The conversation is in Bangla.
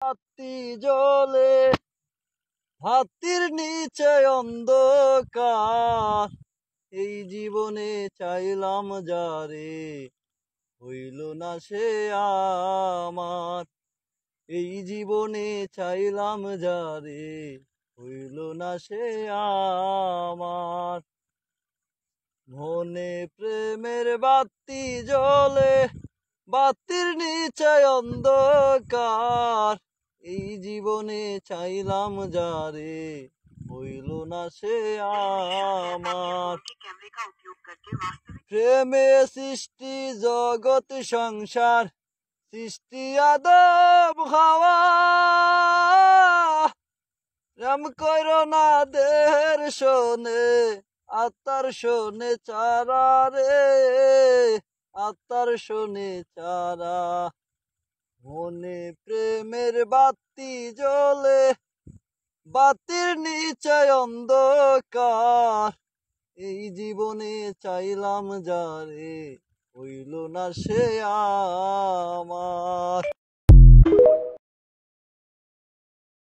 বাতি জ্বলে হাতির নিচে অন্ধকার, এই জীবনে চাইলাম যারে হইল না সে আমার। এই জীবনে চাইলাম যারে হইল না সে আমার। মনে প্রেমের বাতি জ্বলে বাতির নিচে অন্ধকার, এই জীবনে চাইলাম যারে হইল না সে আমার। প্রেমে সৃষ্টি জগৎ সংসার, সৃষ্টি আদম হাওয়া, প্রেম কইরো না দেহের শোনে আত্মার শোনে চারা রে, আত্মার শোনে চারা। মনে প্রেমের বাতি জ্বলে বাতির নিচে অন্ধকার, এই জীবনে চাইলাম যারে হইল না সে